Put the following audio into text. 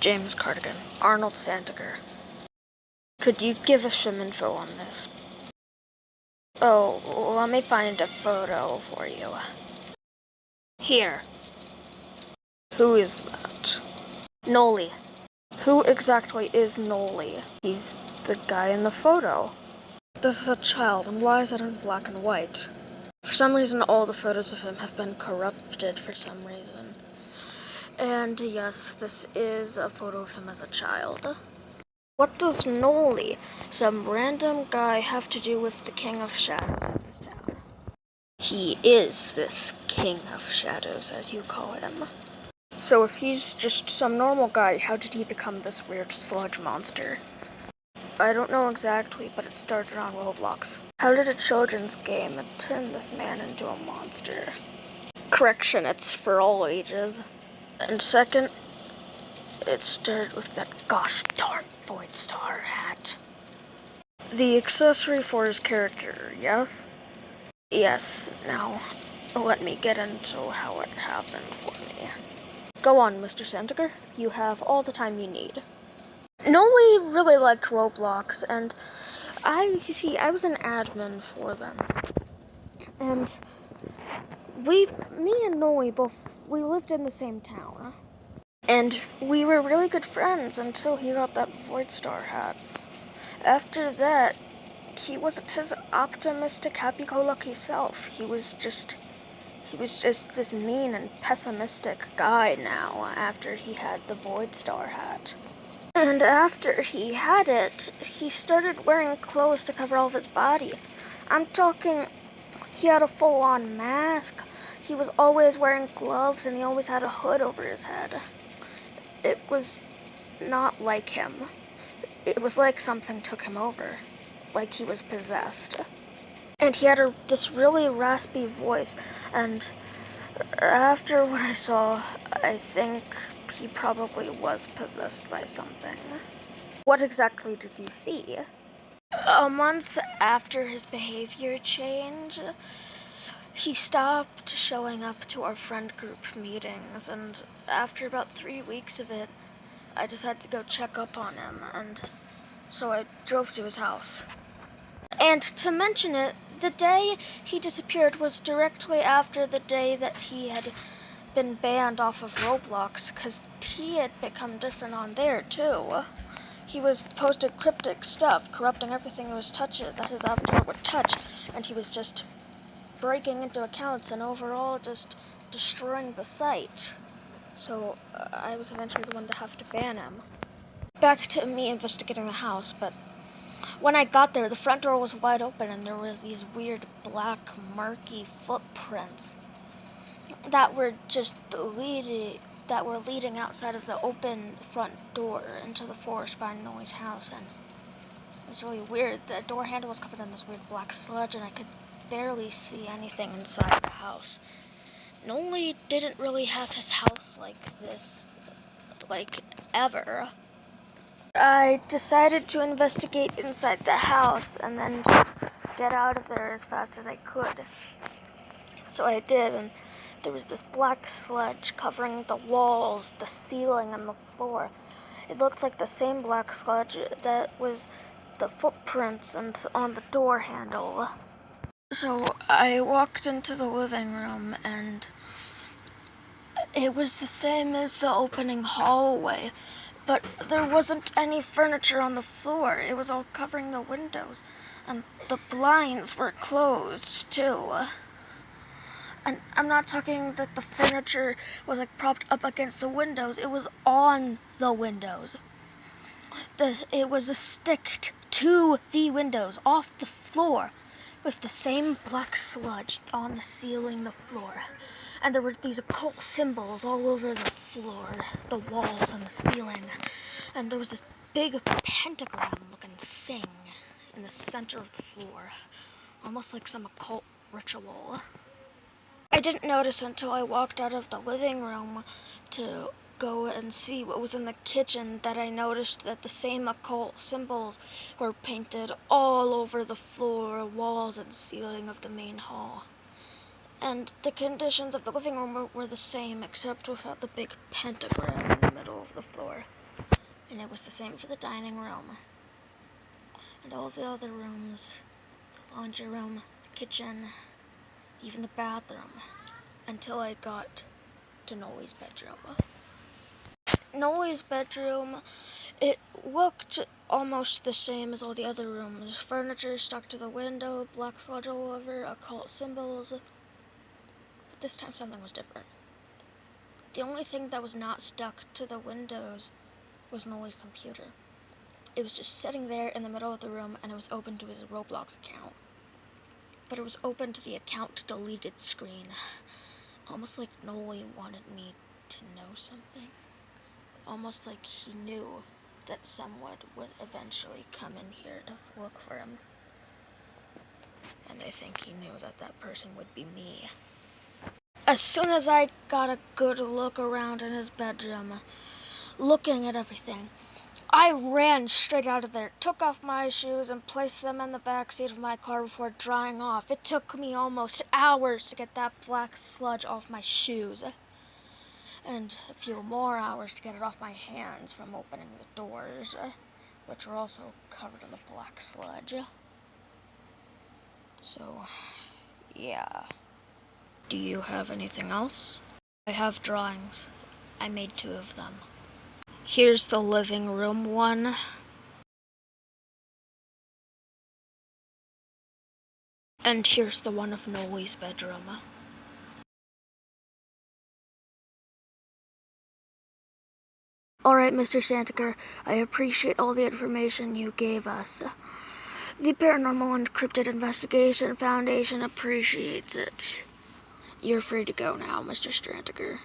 James Cardigan, Arnold Sandiger. Could you give us some info on this? Oh, let me find a photo for you. Here. Who is that? NOLI. Who exactly is NOLI? He's the guy in the photo. This is a child, and why is it in black and white? For some reason, all the photos of him have been corrupted for some reason. And yes, this is a photo of him as a child. What does NOLI, some random guy, have to do with the King of Shadows of this town? He is this King of Shadows, as you call him. So if he's just some normal guy, how did he become this weird sludge monster? I don't know exactly, but it started on Roblox. How did a children's game turn this man into a monster? Correction, it's for all ages. And second, it started with that gosh darn Void Star hat. The accessory for his character, yes? Yes, now let me get into how it happened for me. Go on, Mr. Sandiger. You have all the time you need. NOLI really liked Roblox, and I was an admin for them. And me and NOLI we lived in the same town. And we were really good friends until he got that Void Star hat. After that, he wasn't his optimistic, happy-go-lucky self. He was just this mean and pessimistic guy now after he had the Void Star hat. And after he had it, he started wearing clothes to cover all of his body. I'm talking, he had a full-on mask. He was always wearing gloves, and he always had a hood over his head. It was not like him. It was like something took him over, like he was possessed. And he had this really raspy voice, and after what I saw, I think he probably was possessed by something. What exactly did you see? A month after his behavior change, he stopped showing up to our friend group meetings, and after about 3 weeks of it, I decided to go check up on him, and so I drove to his house. And to mention it, the day he disappeared was directly after the day that he had been banned off of Roblox, because he had become different on there too. He was posting cryptic stuff, corrupting everything that his avatar would touch, and he was just breaking into accounts and overall just destroying the site. So I was eventually the one to have to ban him. Back to me investigating the house, but when I got there, the front door was wide open and there were these weird black murky footprints that were leading outside of the open front door into the forest behind NOLI's house, and it was really weird. The door handle was covered in this weird black sludge, and I could barely see anything inside the house. NOLI didn't really have his house like this, ever. I decided to investigate inside the house and then just get out of there as fast as I could. So I did, and there was this black sludge covering the walls, the ceiling, and the floor. It looked like the same black sludge that was the footprints and on the door handle. So I walked into the living room, and it was the same as the opening hallway, but there wasn't any furniture on the floor. It was all covering the windows, and the blinds were closed too. And I'm not talking that the furniture was propped up against the windows. It was on the windows. It was sticked to the windows, off the floor, with the same black sludge on the ceiling, the floor. And there were these occult symbols all over the floor, the walls, and the ceiling. And there was this big pentagram-looking thing in the center of the floor, almost like some occult ritual. I didn't notice until I walked out of the living room to go and see what was in the kitchen that I noticed that the same occult symbols were painted all over the floor, walls, and ceiling of the main hall. And the conditions of the living room were the same, except without the big pentagram in the middle of the floor. And it was the same for the dining room. And all the other rooms, the laundry room, the kitchen, even the bathroom, until I got to Noli's bedroom. Noli's bedroom, it looked almost the same as all the other rooms. Furniture stuck to the window, black sludge all over, occult symbols. But this time something was different. The only thing that was not stuck to the windows was Noli's computer. It was just sitting there in the middle of the room, and it was open to his Roblox account. But it was open to the account deleted screen. Almost like Noli wanted me to know something. Almost like he knew that someone would eventually come in here to look for him. And I think he knew that that person would be me. As soon as I got a good look around in his bedroom, looking at everything, I ran straight out of there, took off my shoes, and placed them in the back seat of my car before drying off. It took me almost hours to get that black sludge off my shoes. And a few more hours to get it off my hands from opening the doors, which were also covered in the black sludge. So, yeah. Do you have anything else? I have drawings. I made 2 of them. Here's the living room one. And here's the one of Noli's bedroom. Alright, Mr. Santaker, I appreciate all the information you gave us. The Paranormal Encrypted Investigation Foundation appreciates it. You're free to go now, Mr. Santaker.